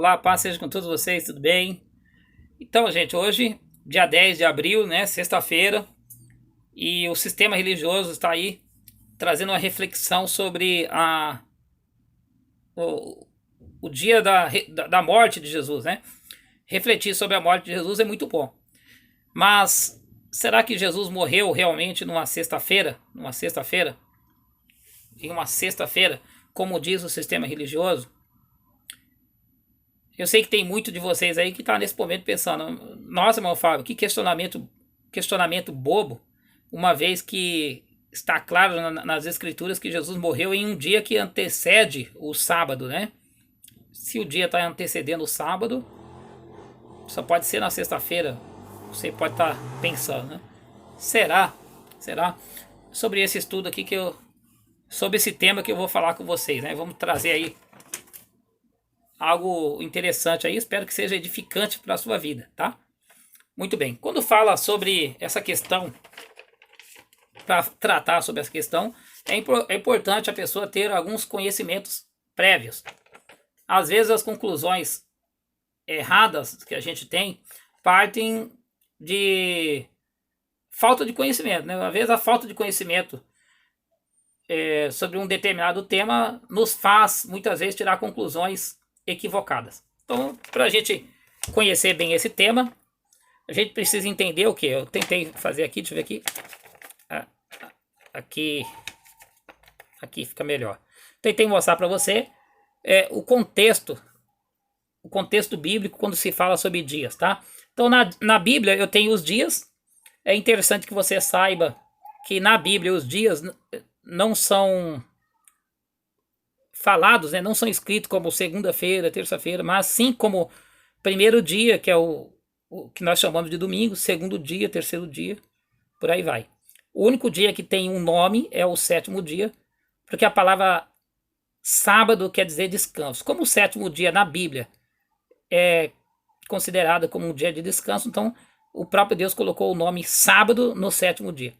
Olá, paz seja com todos vocês, tudo bem? Então, gente, hoje, dia 10 de abril, né, sexta-feira, e o sistema religioso está aí trazendo uma reflexão sobre o, o dia da morte de Jesus, né? Refletir sobre a morte de Jesus é muito bom. Mas será que Jesus morreu realmente numa sexta-feira? Numa sexta-feira? Em uma sexta-feira, como diz o sistema religioso? Eu sei que tem muito de vocês aí que está nesse momento pensando, nossa, meu Fábio, que questionamento bobo, uma vez que está claro nas escrituras que Jesus morreu em um dia que antecede o sábado, né? Se o dia está antecedendo o sábado, só pode ser na sexta-feira. Você pode estar pensando, né? Será? Será? Sobre esse estudo aqui sobre esse tema que eu vou falar com vocês, né? Vamos trazer aí algo interessante aí, espero que seja edificante para a sua vida, tá? Muito bem. Quando fala sobre essa questão, para tratar sobre essa questão, é importante a pessoa ter alguns conhecimentos prévios. Às vezes as conclusões erradas que a gente tem partem de falta de conhecimento, né? Às vezes a falta de conhecimento sobre um determinado tema nos faz muitas vezes tirar conclusões equivocadas. Então, para a gente conhecer bem esse tema, a gente precisa entender o que? Eu tentei fazer aqui, deixa eu ver aqui. Aqui fica melhor. Tentei mostrar para você o contexto bíblico quando se fala sobre dias, tá? Então, na Bíblia eu tenho os dias. É interessante que você saiba que na Bíblia os dias não são falados, né? Não são escritos como segunda-feira, terça-feira, mas sim como primeiro dia, que é o que nós chamamos de domingo, segundo dia, terceiro dia, por aí vai. O único dia que tem um nome é o sétimo dia, porque a palavra sábado quer dizer descanso. Como o sétimo dia na Bíblia é considerado como um dia de descanso, então o próprio Deus colocou o nome sábado no sétimo dia.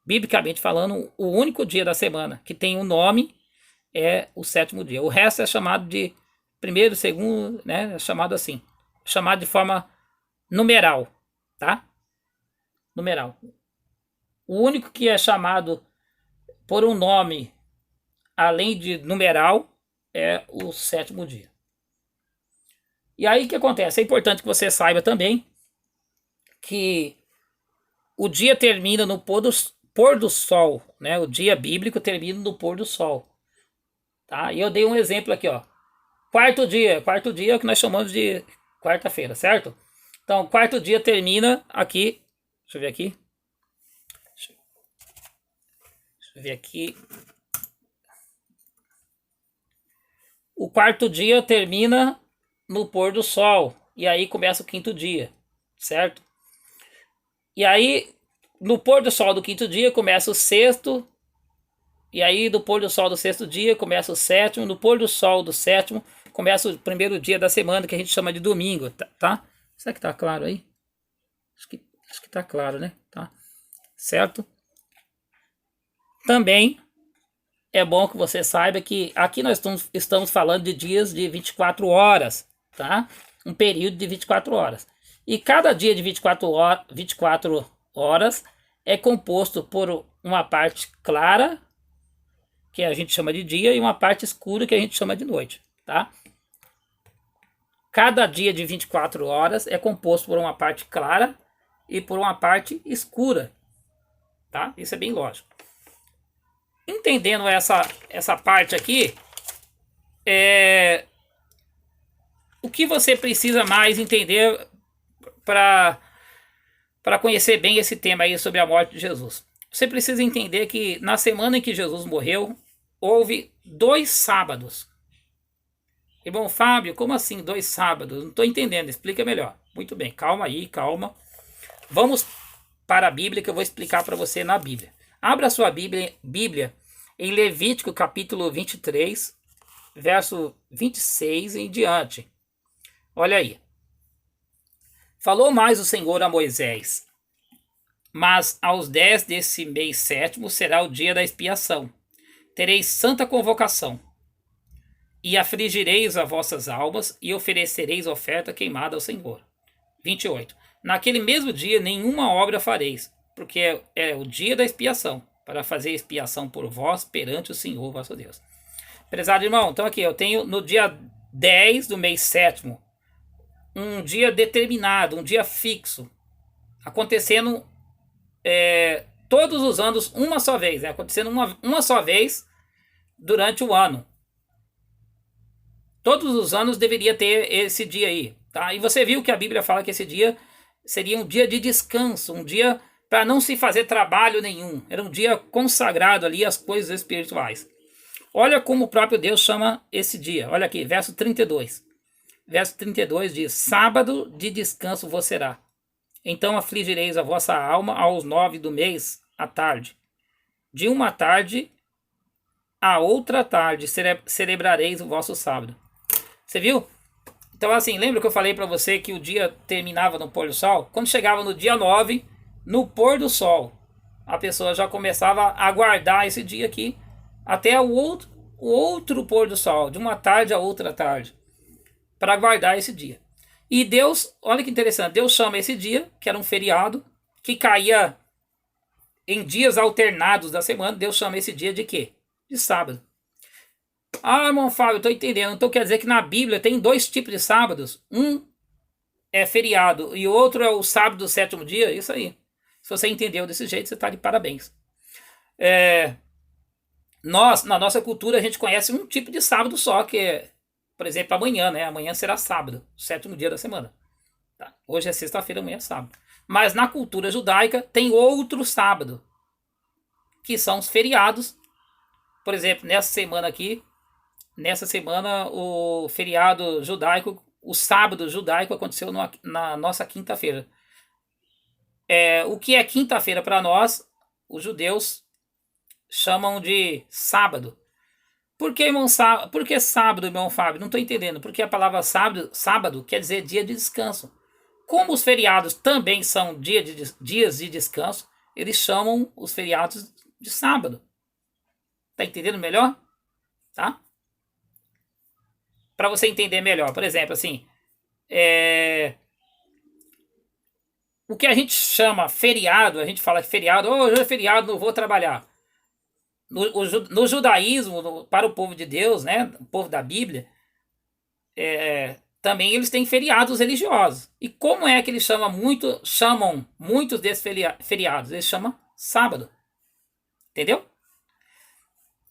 Biblicamente falando, o único dia da semana que tem um nome é o sétimo dia. O resto é chamado de primeiro, segundo, né? É chamado assim. Chamado de forma numeral, tá? Numeral. O único que é chamado por um nome além de numeral é o sétimo dia. E aí o que acontece? É importante que você saiba também que o dia termina no pôr do sol, né? O dia bíblico termina no pôr do sol, tá? E eu dei um exemplo aqui, ó. Quarto dia é o que nós chamamos de quarta-feira, certo? Então, quarto dia termina aqui. Deixa eu ver aqui. Deixa eu ver aqui. O quarto dia termina no pôr do sol. E aí começa o quinto dia, certo? E aí, no pôr do sol do quinto dia, começa o sexto. E aí, do pôr do sol do sexto dia, começa o sétimo. No pôr do sol do sétimo, começa o primeiro dia da semana, que a gente chama de domingo, tá? Será que tá claro aí? Acho que tá claro, né? Tá. Certo? Também é bom que você saiba que aqui nós estamos falando de dias de 24 horas, tá? Um período de 24 horas. E cada dia de 24 horas é composto por uma parte clara, que a gente chama de dia, e uma parte escura, que a gente chama de noite, tá? Cada dia de 24 horas é composto por uma parte clara e por uma parte escura, tá? Isso é bem lógico. Entendendo essa parte aqui, o que você precisa mais entender para conhecer bem esse tema aí sobre a morte de Jesus? Você precisa entender que na semana em que Jesus morreu, houve 2 sábados. Irmão Fábio, como assim 2 sábados? Não estou entendendo, explica melhor. Muito bem, calma aí, calma. Vamos para a Bíblia que eu vou explicar para você na Bíblia. Abra sua Bíblia em Levítico capítulo 23, verso 26 em diante. Olha aí. Falou mais o Senhor a Moisés: mas aos 10 desse mês sétimo será o dia da expiação. Tereis santa convocação. e afligireis as vossas almas, e oferecereis oferta queimada ao Senhor. 28. Naquele mesmo dia nenhuma obra fareis, porque é o dia da expiação, para fazer expiação por vós perante o Senhor vosso Deus. Prezado irmão, então aqui eu tenho no dia 10 do mês sétimo, um dia determinado, um dia fixo, acontecendo todos os anos uma só vez, né? Acontecendo uma só vez durante o ano. Todos os anos deveria ter esse dia aí, tá? E você viu que a Bíblia fala que esse dia seria um dia de descanso, um dia para não se fazer trabalho nenhum. Era um dia consagrado ali às coisas espirituais. Olha como o próprio Deus chama esse dia. Olha aqui, verso 32. Verso 32 diz: sábado de descanso vos será. Então afligireis a vossa alma aos 9 do mês à tarde. De uma tarde a outra tarde celebrareis o vosso sábado. Você viu? Então assim, lembra que eu falei para você que o dia terminava no pôr do sol? Quando chegava no dia 9, no pôr do sol, a pessoa já começava a aguardar esse dia aqui até o outro pôr do sol, de uma tarde a outra tarde, para aguardar esse dia. E Deus, olha que interessante, Deus chama esse dia, que era um feriado, que caía em dias alternados da semana, Deus chama esse dia de quê? De sábado. Ah, irmão Fábio, eu estou entendendo. Então quer dizer que na Bíblia tem dois tipos de sábados. Um é feriado e o outro é o sábado do sétimo dia. Isso aí. Se você entendeu desse jeito, você está de parabéns. Nós, na nossa cultura, a gente conhece um tipo de sábado só, que é, por exemplo, amanhã, né? Amanhã será sábado, sétimo dia da semana. Tá? Hoje é sexta-feira, amanhã é sábado. Mas na cultura judaica tem outro sábado, que são os feriados. Por exemplo, nessa semana aqui, o feriado judaico, o sábado judaico aconteceu na nossa quinta-feira. O que é quinta-feira para nós, os judeus chamam de sábado. Por que, por que sábado, irmão Fábio? Não estou entendendo. Porque a palavra sábado quer dizer dia de descanso. Como os feriados também são dias de descanso, eles chamam os feriados de sábado. Tá entendendo melhor? Tá? Para você entender melhor, por exemplo, assim, o que a gente chama feriado, a gente fala que feriado, hoje é feriado, não vou trabalhar. No judaísmo, para o povo de Deus, né, o povo da Bíblia, também eles têm feriados religiosos. E como é que eles chamam muitos desses feriados? Eles chamam sábado. Entendeu?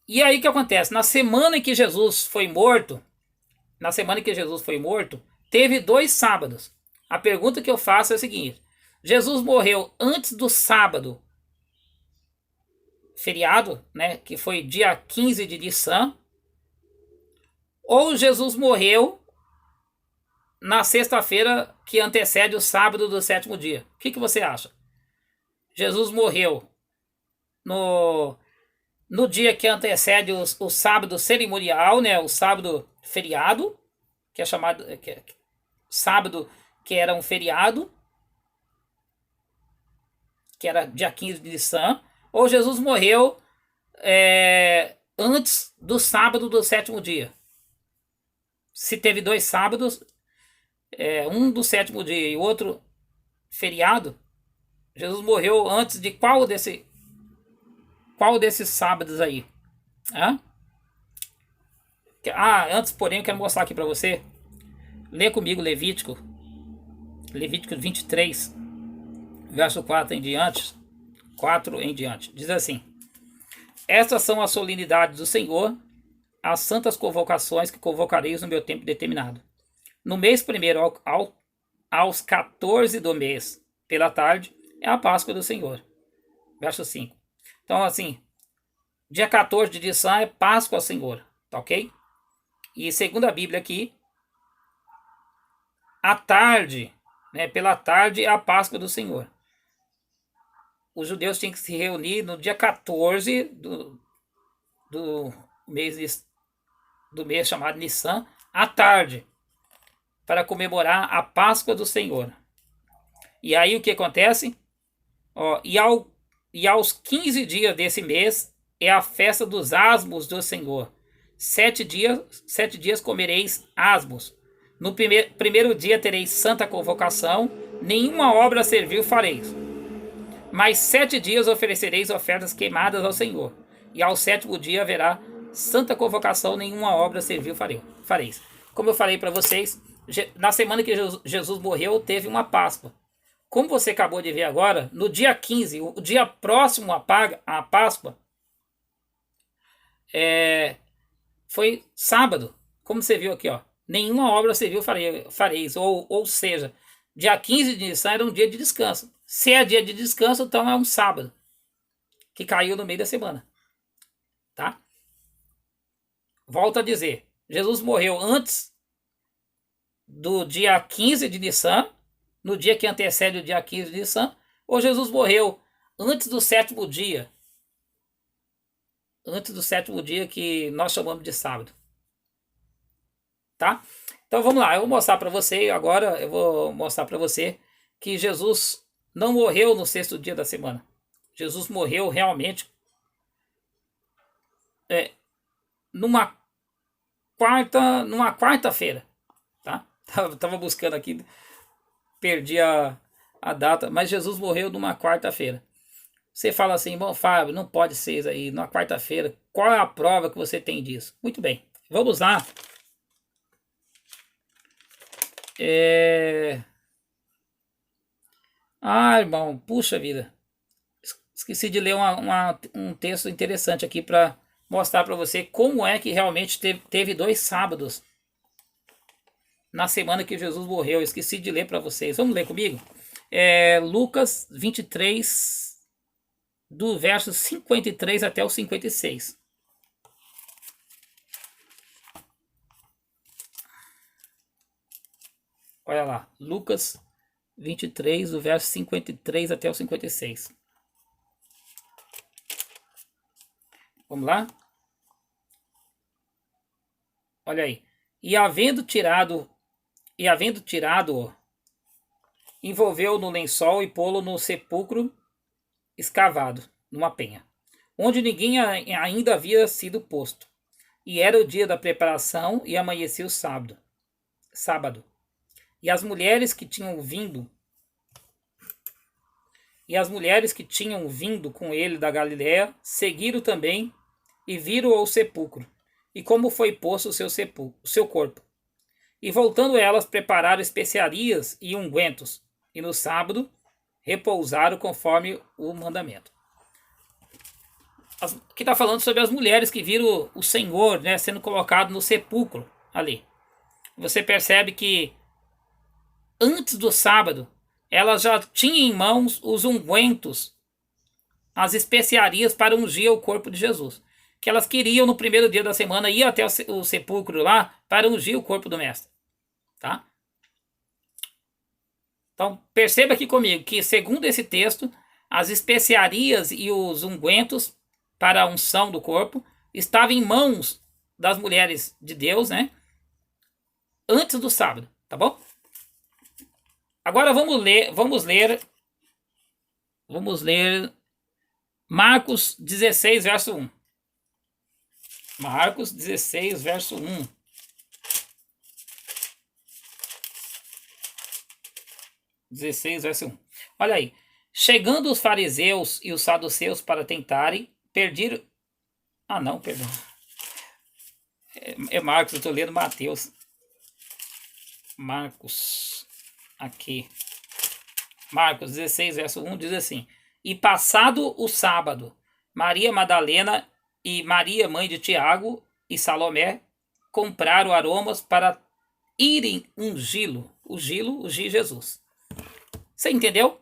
E aí o que acontece? Na semana em que Jesus foi morto, teve 2 sábados. A pergunta que eu faço é a seguinte: Jesus morreu antes do sábado feriado, né, que foi dia 15 de Nissan, ou Jesus morreu na sexta-feira que antecede o sábado do sétimo dia? O que você acha? Jesus morreu no dia que antecede o sábado cerimonial, né, o sábado feriado, que é chamado sábado, que era um feriado, que era dia 15 de Nissan, ou Jesus morreu antes do sábado do sétimo dia? Se teve 2 sábados, um do sétimo dia e outro feriado, Jesus morreu antes de qual desses sábados aí? Antes, porém, eu quero mostrar aqui para você. Lê comigo Levítico 23, verso 4 em diante. Diz assim: estas são as solenidades do Senhor, as santas convocações que convocareis no meu tempo determinado. No mês primeiro, aos 14 do mês, pela tarde, é a Páscoa do Senhor. Verso 5. Então, assim, dia 14 de Nissan é Páscoa ao Senhor, tá ok? E segundo a Bíblia aqui, à tarde, né, pela tarde é a Páscoa do Senhor. Os judeus tinham que se reunir no dia 14 do mês chamado Nissan, à tarde, para comemorar a Páscoa do Senhor. E aí o que acontece? E aos 15 dias desse mês é a festa dos asmos do Senhor. 7 dias comereis asmos. No primeiro dia tereis santa convocação, nenhuma obra servil fareis. Mas 7 dias oferecereis ofertas queimadas ao Senhor. E ao 7º dia haverá santa convocação, nenhuma obra servil fareis. Como eu falei para vocês, na semana que Jesus morreu, teve uma Páscoa. Como você acabou de ver agora, no dia 15, o dia próximo à Páscoa, foi sábado. Como você viu aqui, ó, nenhuma obra servil fareis. Ou seja, dia 15 de Nissan era um dia de descanso. Se é dia de descanso, então é um sábado, que caiu no meio da semana. Tá? Volto a dizer, Jesus morreu antes do dia 15 de Nissan, no dia que antecede o dia 15 de Nissan, ou Jesus morreu antes do 7º dia, que nós chamamos de sábado. Tá? Então vamos lá, eu vou mostrar para você agora, que Jesus não morreu no 6º dia da semana. Jesus morreu realmente numa quarta-feira, tá? Tava buscando aqui, perdi a data, mas Jesus morreu numa quarta-feira. Você fala assim, bom, Fábio, não pode ser isso aí, numa quarta-feira. Qual é a prova que você tem disso? Muito bem, vamos lá. Irmão, puxa vida. Esqueci de ler um texto interessante aqui para mostrar para você como é que realmente teve 2 sábados na semana que Jesus morreu. Eu esqueci de ler para vocês. Vamos ler comigo? Lucas 23, do verso 53 até o 56. Olha lá, Lucas 23, do verso 53 até o 56. Vamos lá? Olha aí. E havendo tirado, envolveu-o no lençol e pô-lo no sepulcro escavado, numa penha, onde ninguém ainda havia sido posto. E era o dia da preparação e amanhecia o sábado. E as mulheres que tinham vindo com ele da Galiléia seguiram também e viram o sepulcro, e como foi posto o seu corpo. E voltando elas, prepararam especiarias e ungüentos, e no sábado repousaram conforme o mandamento. Aqui está falando sobre as mulheres que viram o Senhor, né, sendo colocado no sepulcro ali. Você percebe que antes do sábado, elas já tinham em mãos os ungüentos, as especiarias para ungir o corpo de Jesus. Que elas queriam no primeiro dia da semana ir até o sepulcro lá para ungir o corpo do mestre. Tá? Então perceba aqui comigo que, segundo esse texto, as especiarias e os ungüentos para a unção do corpo estavam em mãos das mulheres de Deus, né? Antes do sábado, tá bom? Agora vamos ler Marcos 16, verso 1. Marcos 16, verso 1. Olha aí. Chegando os fariseus e os saduceus para tentarem, perdiram... não, perdão. É Marcos, eu estou lendo Mateus. Marcos, aqui. Marcos 16, verso 1 diz assim: E passado o sábado, Maria Madalena e Maria, mãe de Tiago, e Salomé compraram aromas para irem ungir Jesus. Você entendeu?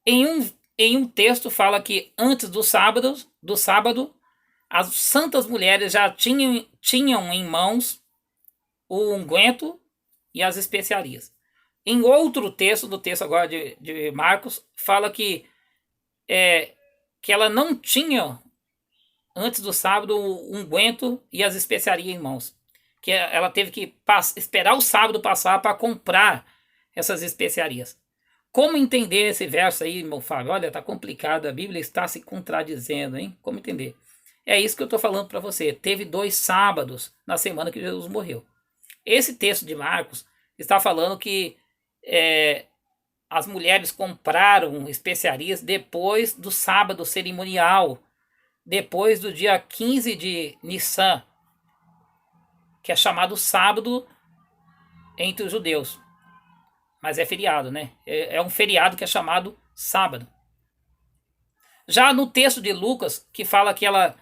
Em um texto fala que antes do sábado, as santas mulheres já tinham em mãos o unguento e as especiarias. Em outro texto, do texto agora de Marcos, fala que ela não tinha, antes do sábado, o unguento e as especiarias em mãos. Que ela teve que esperar o sábado passar para comprar essas especiarias. Como entender esse verso aí, meu Fábio? Olha, tá complicado, a Bíblia está se contradizendo, hein? Como entender? É isso que eu estou falando para você. Teve 2 sábados na semana que Jesus morreu. Esse texto de Marcos está falando que as mulheres compraram especiarias depois do sábado cerimonial, depois do dia 15 de Nissan, que é chamado sábado entre os judeus. Mas é feriado, né? É um feriado que é chamado sábado. Já no texto de Lucas, que fala que elas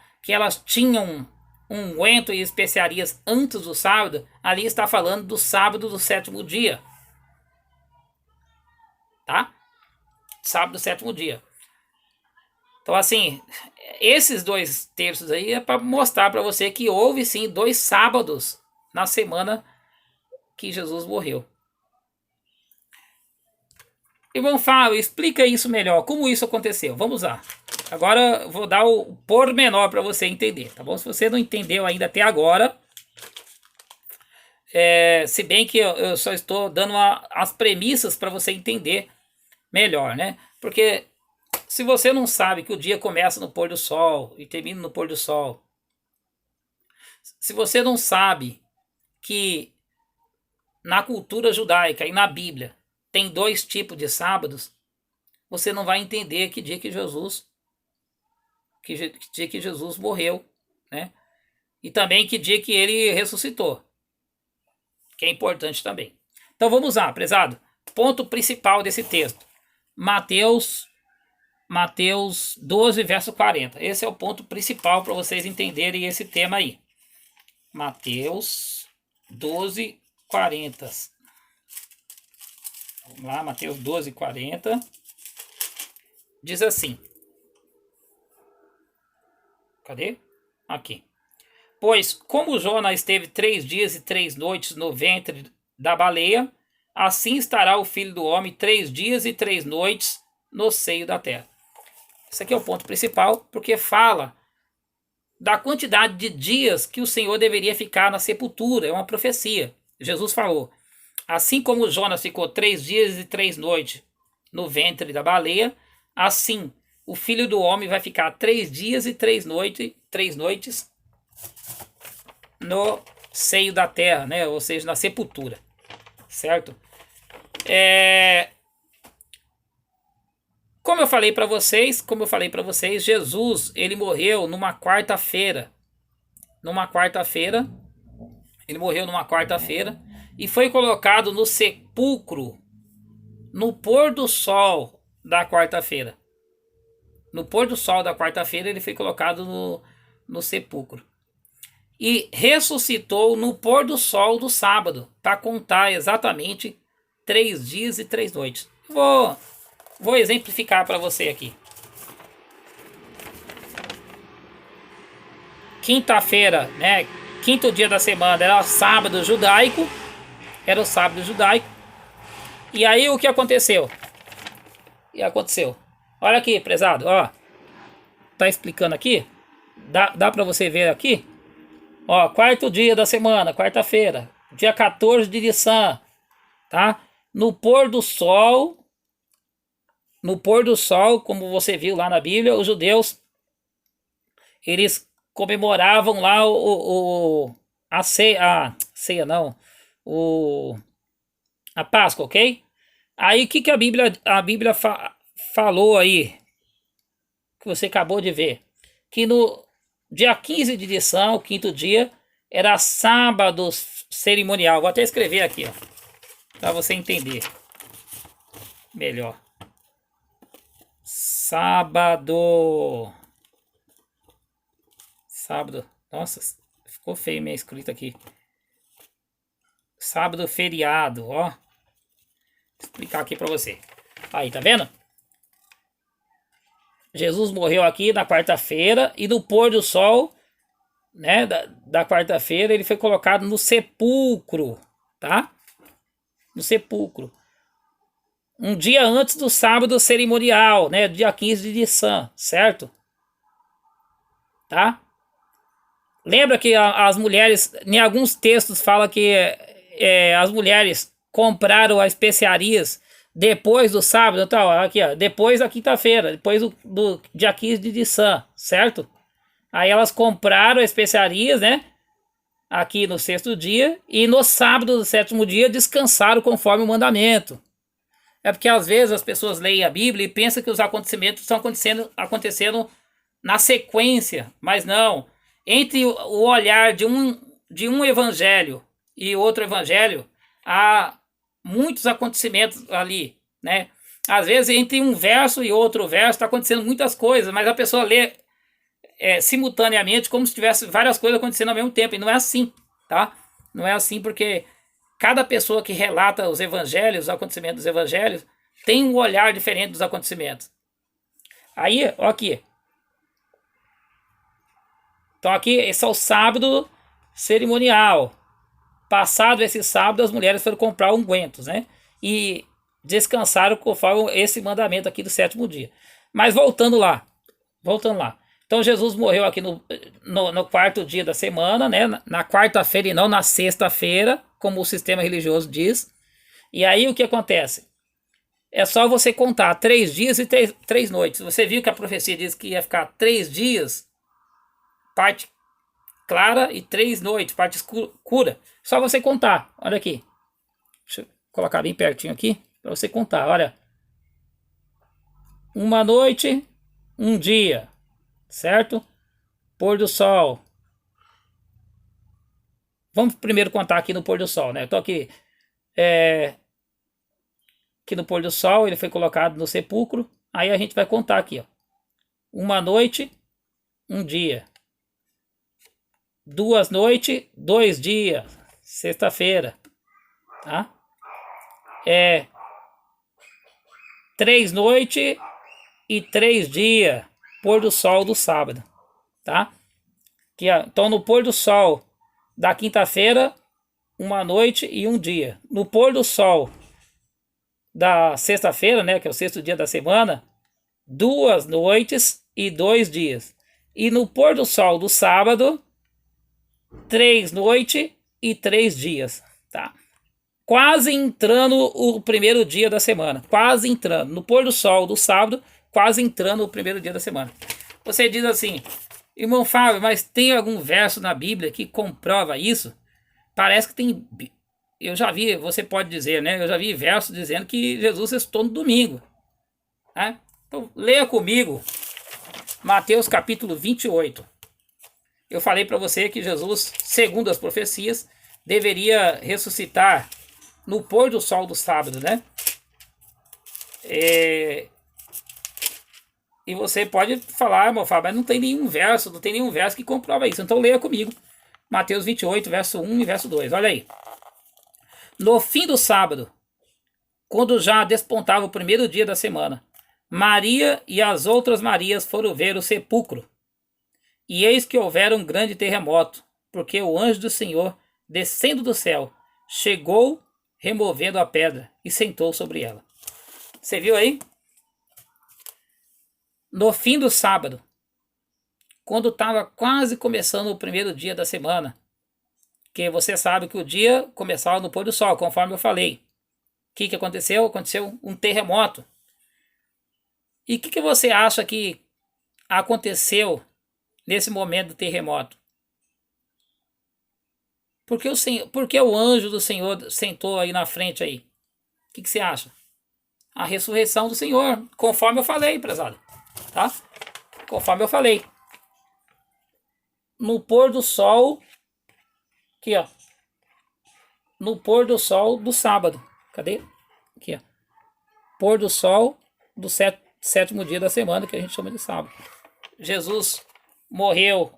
tinham unguento e especiarias antes do sábado, ali está falando do sábado do 7º dia. Tá? Sábado do 7º dia. Então, assim, esses 2 terços aí é para mostrar para você que houve sim 2 sábados na semana que Jesus morreu. Irmão Fábio, explica isso melhor, como isso aconteceu. Vamos lá. Agora eu vou dar o pormenor para você entender, tá bom? Se você não entendeu ainda até agora, se bem que eu só estou dando as premissas para você entender melhor, né? Porque se você não sabe que o dia começa no pôr do sol e termina no pôr do sol, se você não sabe que na cultura judaica e na Bíblia tem 2 tipos de sábados, você não vai entender que dia que Jesus morreu, né? E também que dia que ele ressuscitou, que é importante também. Então vamos lá, prezado. Ponto principal desse texto. Mateus 12, verso 40. Esse é o ponto principal para vocês entenderem esse tema aí. Mateus 12, 40. Vamos lá, Mateus 12, 40. Diz assim. Cadê? Aqui. Pois, como Jonas esteve 3 dias e 3 noites no ventre da baleia, assim estará o Filho do Homem 3 dias e 3 noites no seio da terra. Esse aqui é o ponto principal, porque fala da quantidade de dias que o Senhor deveria ficar na sepultura. É uma profecia. Jesus falou, assim como Jonas ficou 3 dias e 3 noites no ventre da baleia, assim o Filho do Homem vai ficar 3 dias e 3 noites no seio da terra, né? Ou seja, na sepultura, certo? Como eu falei para vocês, Jesus, ele morreu numa quarta-feira. Ele morreu numa quarta-feira e foi colocado no sepulcro no pôr do sol da quarta-feira. No pôr do sol da quarta-feira ele foi colocado no sepulcro. E ressuscitou no pôr do sol do sábado, para contar exatamente 3 dias e 3 noites. Vou exemplificar para você aqui. Quinta-feira, né? Quinto dia da semana era o sábado judaico. E aí o que aconteceu? Olha aqui, prezado, ó. Tá explicando aqui? Dá para você ver aqui? Ó, 4º dia da semana, quarta-feira, dia 14 de Nissan, tá? No pôr do sol, como você viu lá na Bíblia, os judeus, eles comemoravam lá a Páscoa, ok? Aí o que a Bíblia falou aí, que você acabou de ver? Que no dia 15 de Nissan, o 5º dia, era sábado cerimonial. Vou até escrever aqui, ó, para você entender melhor. Sábado. Nossa, ficou feio minha escrita aqui. Sábado feriado, ó. Vou explicar aqui para você. Aí, tá vendo? Jesus morreu aqui na quarta-feira e no pôr do sol, né, da quarta-feira, ele foi colocado no sepulcro, tá? No sepulcro. Um dia antes do sábado cerimonial, né, dia 15 de Nissan, certo? Tá? Lembra que as mulheres, em alguns textos fala que as mulheres compraram as especiarias depois do sábado, então, aqui, ó, depois da quinta-feira, depois do dia 15 de Nissan, certo? Aí elas compraram especiarias, né? Aqui no sexto dia, e no sábado do sétimo dia descansaram conforme o mandamento. É porque às vezes as pessoas leem a Bíblia e pensam que os acontecimentos estão acontecendo na sequência, mas não. Entre o olhar de um evangelho e outro evangelho, há muitos acontecimentos ali, né? Às vezes entre um verso e outro verso está acontecendo muitas coisas, mas a pessoa lê simultaneamente, como se tivesse várias coisas acontecendo ao mesmo tempo, e não é assim, tá? Não é assim, porque cada pessoa que relata os evangelhos, os acontecimentos dos evangelhos, tem um olhar diferente dos acontecimentos. Aí, ó aqui. Então aqui, esse é o sábado cerimonial. Passado esse sábado, as mulheres foram comprar ungüentos, né? E descansaram conforme esse mandamento aqui do sétimo dia. Mas voltando lá. Então Jesus morreu aqui no quarto dia da semana, né? Na quarta-feira e não na sexta-feira, como o sistema religioso diz. E aí o que acontece? É só você contar 3 dias e 3 noites. Você viu que a profecia diz que ia ficar 3 dias, parte clara, e 3 noites, parte escura. Só você contar. Olha aqui. Deixa eu colocar bem pertinho aqui para você contar. Olha. Uma noite, um dia. Certo? Pôr do sol. Vamos primeiro contar aqui no pôr do sol, né? Eu tô aqui. Aqui no pôr do sol, ele foi colocado no sepulcro. Aí a gente vai contar aqui, ó. Uma noite, um dia. 2 noites, 2 dias. Sexta-feira. Tá? 3 noites e 3 dias. Pôr do sol do sábado. Tá? Aqui, ó. Então no pôr do sol da quinta-feira, uma noite e um dia. No pôr do sol da sexta-feira, né, que é o sexto dia da semana, 2 noites e 2 dias. E no pôr do sol do sábado, 3 noites e 3 dias, tá? Quase entrando o primeiro dia da semana, quase entrando. No pôr do sol do sábado, quase entrando o primeiro dia da semana. Você diz assim, irmão Fábio, mas tem algum verso na Bíblia que comprova isso? Parece que tem. Eu já vi, você pode dizer, né? Eu já vi versos dizendo que Jesus ressuscitou no domingo. Né? Então, leia comigo Mateus capítulo 28. Eu falei para você que Jesus, segundo as profecias, deveria ressuscitar no pôr do sol do sábado, né? E você pode falar, meu Fábio, mas não tem nenhum verso que comprova isso. Então leia comigo Mateus 28, verso 1 e verso 2. Olha aí. No fim do sábado, quando já despontava o primeiro dia da semana, Maria e as outras Marias foram ver o sepulcro. E eis que houvera um grande terremoto, porque o anjo do Senhor, descendo do céu, chegou removendo a pedra e sentou sobre ela. Você viu aí? No fim do sábado, quando estava quase começando o primeiro dia da semana, que você sabe que o dia começava no pôr do sol, conforme eu falei. O que aconteceu? Aconteceu um terremoto. E o que você acha que aconteceu nesse momento do terremoto? Por que o anjo do Senhor sentou aí na frente aí? O que você acha? A ressurreição do Senhor, conforme eu falei, prezado. Tá? Conforme eu falei. No pôr do sol, aqui ó, no pôr do sol do sábado. Cadê? Aqui ó. Pôr do sol do sétimo dia da semana, que a gente chama de sábado. Jesus morreu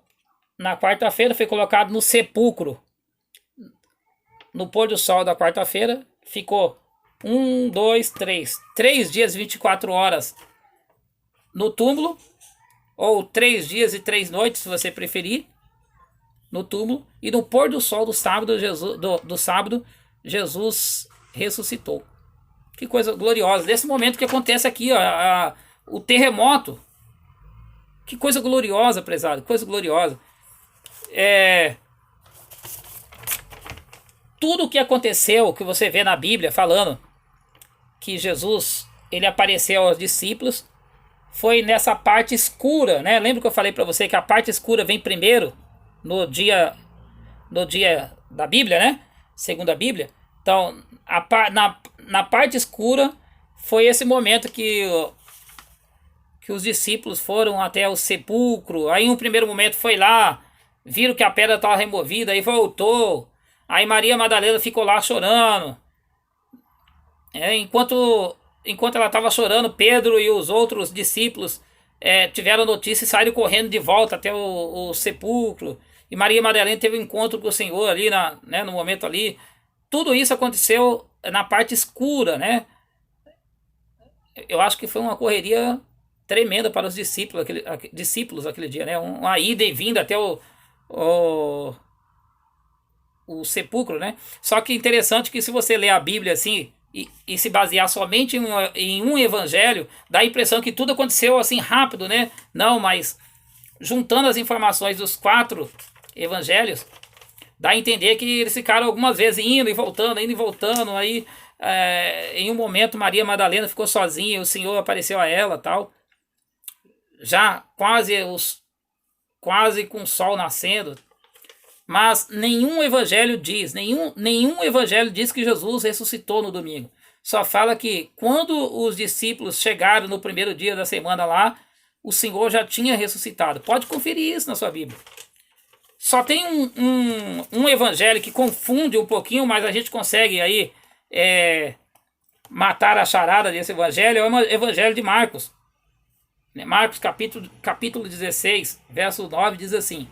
na quarta-feira, foi colocado no sepulcro. No pôr do sol da quarta-feira, ficou 3 dias e 24 horas no túmulo, ou 3 dias e 3 noites, se você preferir, no túmulo. E no pôr do sol do sábado, Jesus ressuscitou. Que coisa gloriosa. Nesse momento que acontece aqui, ó, o terremoto. Que coisa gloriosa, prezado. Coisa gloriosa. Tudo o que aconteceu, que você vê na Bíblia falando que Jesus, ele apareceu aos discípulos, foi nessa parte escura, né? Lembra que eu falei para você que a parte escura vem primeiro no dia da Bíblia, né? Segundo a Bíblia. Então, na parte escura foi esse momento que os discípulos foram até o sepulcro. Aí, em um primeiro momento, foi lá, viram que a pedra estava removida, aí voltou. Aí Maria Madalena ficou lá chorando. Enquanto ela estava chorando, Pedro e os outros discípulos tiveram notícia e saíram correndo de volta até o sepulcro. E Maria Madalena teve um encontro com o Senhor ali no momento ali. Tudo isso aconteceu na parte escura, né? Eu acho que foi uma correria tremenda para os discípulos aquele dia, né? Uma ida e vinda até o, o sepulcro, né? Só que interessante que se você ler a Bíblia assim e se basear somente em um evangelho, dá a impressão que tudo aconteceu assim rápido, né? Não, mas juntando as informações dos 4 evangelhos, dá a entender que eles ficaram algumas vezes indo e voltando, aí em um momento Maria Madalena ficou sozinha, o Senhor apareceu a ela, tal, já quase com o sol nascendo. Mas nenhum evangelho diz que Jesus ressuscitou no domingo. Só fala que quando os discípulos chegaram no primeiro dia da semana lá, o Senhor já tinha ressuscitado. Pode conferir isso na sua Bíblia. Só tem um evangelho que confunde um pouquinho, mas a gente consegue aí matar a charada desse evangelho, é o evangelho de Marcos. Marcos capítulo 16, verso 9, diz assim: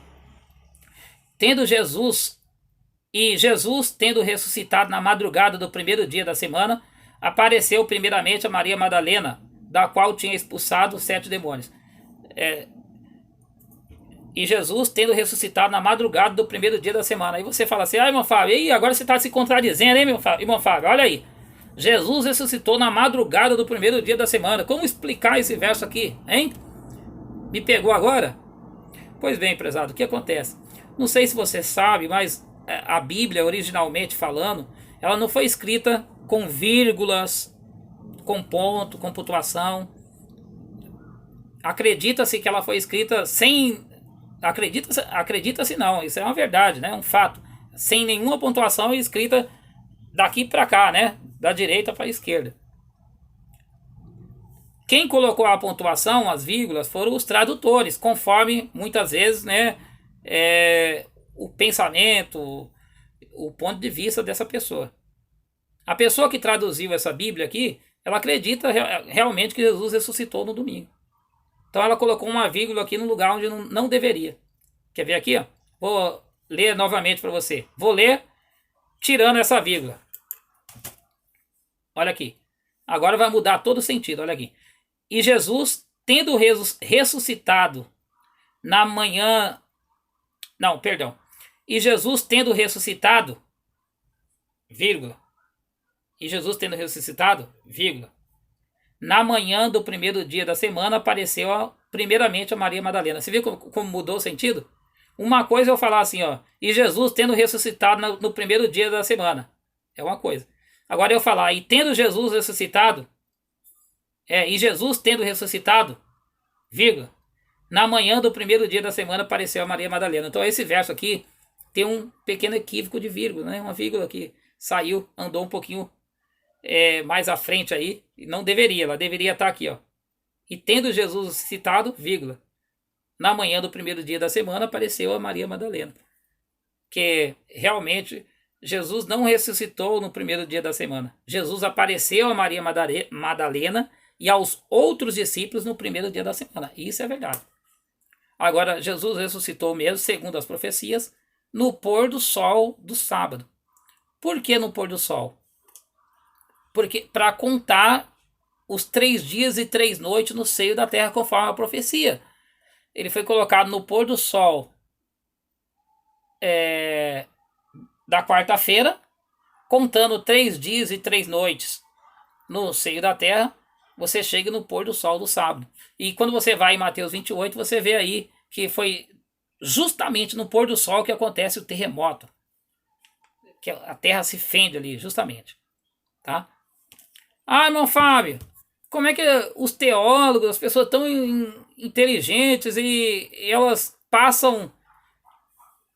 Jesus, tendo ressuscitado na madrugada do primeiro dia da semana, apareceu primeiramente a Maria Madalena, da qual tinha expulsado 7 demônios. E Jesus, tendo ressuscitado na madrugada do primeiro dia da semana. Aí você fala assim: irmão Fábio, agora você está se contradizendo, hein, irmão Fábio? Olha aí. Jesus ressuscitou na madrugada do primeiro dia da semana. Como explicar esse verso aqui, hein? Me pegou agora? Pois bem, prezado, o que acontece? Não sei se você sabe, mas a Bíblia, originalmente falando, ela não foi escrita com vírgulas, com ponto, com pontuação. Acredita-se que ela foi escrita sem... Acredita-se não, isso é uma verdade, né? Um fato. Sem nenhuma pontuação e escrita daqui para cá, né? Da direita para a esquerda. Quem colocou a pontuação, as vírgulas, foram os tradutores, conforme muitas vezes, né, o pensamento, o ponto de vista dessa pessoa. A pessoa que traduziu essa Bíblia aqui, ela acredita realmente que Jesus ressuscitou no domingo. Então ela colocou uma vírgula aqui no lugar onde não deveria. Quer ver aqui? Ó? Vou ler novamente para você. Vou ler tirando essa vírgula. Olha aqui. Agora vai mudar todo o sentido. Olha aqui. E Jesus, tendo ressuscitado na manhã... Não, perdão. E Jesus, tendo ressuscitado, vírgula. E Jesus, tendo ressuscitado, vírgula. Na manhã do primeiro dia da semana, apareceu primeiramente a Maria Madalena. Você viu como mudou o sentido? Uma coisa é eu falar assim, ó. E Jesus, tendo ressuscitado no primeiro dia da semana. É uma coisa. Agora eu falar, e tendo Jesus ressuscitado... e Jesus tendo ressuscitado, vírgula, na manhã do primeiro dia da semana apareceu a Maria Madalena. Então esse verso aqui tem um pequeno equívoco de vírgula, né? Uma vírgula que saiu, andou um pouquinho mais à frente aí, e não deveria, ela deveria estar aqui, ó. E tendo Jesus ressuscitado, vírgula, na manhã do primeiro dia da semana apareceu a Maria Madalena. Que realmente Jesus não ressuscitou no primeiro dia da semana. Jesus apareceu a Maria Madalena e aos outros discípulos no primeiro dia da semana. Isso é verdade. Agora, Jesus ressuscitou mesmo, segundo as profecias, no pôr do sol do sábado. Por que no pôr do sol? Porque para contar os 3 dias e 3 noites no seio da terra, conforme a profecia. Ele foi colocado no pôr do sol da quarta-feira, contando 3 dias e 3 noites no seio da terra, você chega no pôr do sol do sábado. E quando você vai em Mateus 28, você vê aí que foi justamente no pôr do sol que acontece o terremoto. Que a terra se fende ali, justamente. Tá? Ah, irmão Fábio, Como é que os teólogos, as pessoas tão inteligentes e elas passam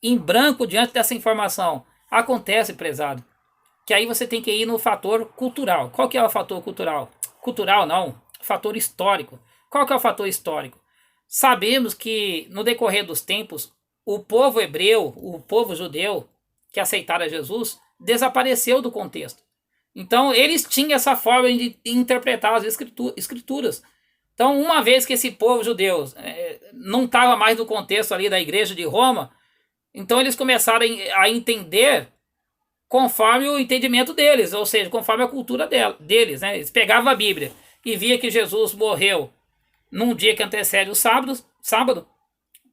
em branco diante dessa informação? Acontece, prezado, que aí você tem que ir no fator cultural. Qual que é o fator cultural? Cultural não, fator histórico. Qual que é o fator histórico? Sabemos que no decorrer dos tempos, o povo hebreu, o povo judeu que aceitara Jesus, desapareceu do contexto. Então eles tinham essa forma de interpretar as escrituras. Então, uma vez que esse povo judeu não estava mais no contexto ali da igreja de Roma, então eles começaram a entender conforme o entendimento deles, ou seja, conforme a cultura deles. Né? Eles pegavam a Bíblia e via que Jesus morreu num dia que antecede o sábado.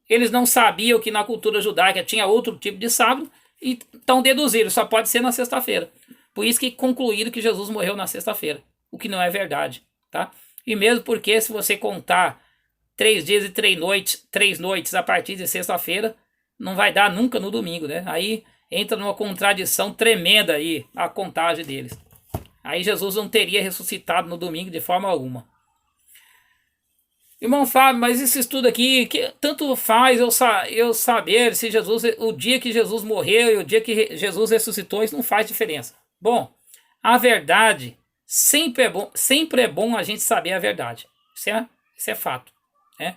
Eles não sabiam que na cultura judaica tinha outro tipo de sábado, e então deduziram, só pode ser na sexta-feira. Por isso que concluíram que Jesus morreu na sexta-feira, o que não é verdade, tá? E mesmo porque se você contar 3 dias e 3 noites a partir de sexta-feira, não vai dar nunca no domingo, né? Aí entra numa contradição tremenda aí a contagem deles. Aí Jesus não teria ressuscitado no domingo de forma alguma. Irmão Fábio, mas esse estudo aqui, que tanto faz eu saber se Jesus, o dia que Jesus morreu e o dia que Jesus ressuscitou, isso não faz diferença. Bom, a verdade sempre é bom a gente saber a verdade. Isso é fato, né?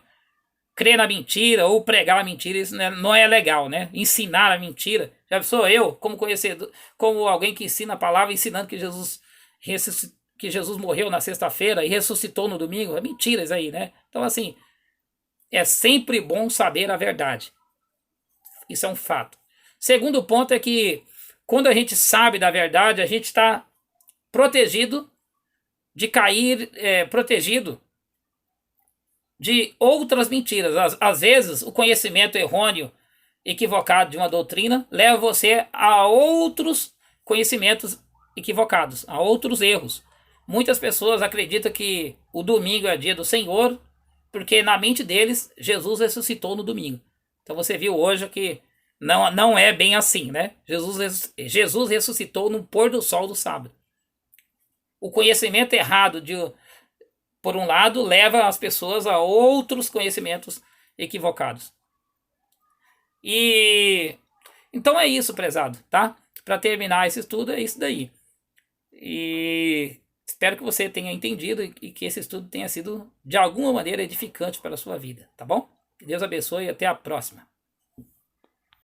Crer na mentira ou pregar a mentira, isso não é legal, né? Ensinar a mentira. Já sou eu, como conhecedor, como alguém que ensina a palavra, ensinando que Jesus morreu na sexta-feira e ressuscitou no domingo. É mentira isso aí, né? Então, assim, é sempre bom saber a verdade. Isso é um fato. Segundo ponto é que quando a gente sabe da verdade, a gente está protegido de cair, protegido de outras mentiras. Às vezes, o conhecimento errôneo, equivocado de uma doutrina, leva você a outros conhecimentos equivocados, a outros erros. Muitas pessoas acreditam que o domingo é dia do Senhor, porque na mente deles, Jesus ressuscitou no domingo. Então você viu hoje que não é bem assim, né? Jesus ressuscitou no pôr do sol do sábado. O conhecimento errado, por um lado, leva as pessoas a outros conhecimentos equivocados. E então é isso, prezado, tá? Para terminar esse estudo, é isso daí. E espero que você tenha entendido e que esse estudo tenha sido, de alguma maneira, edificante para a sua vida, tá bom? Que Deus abençoe e até a próxima.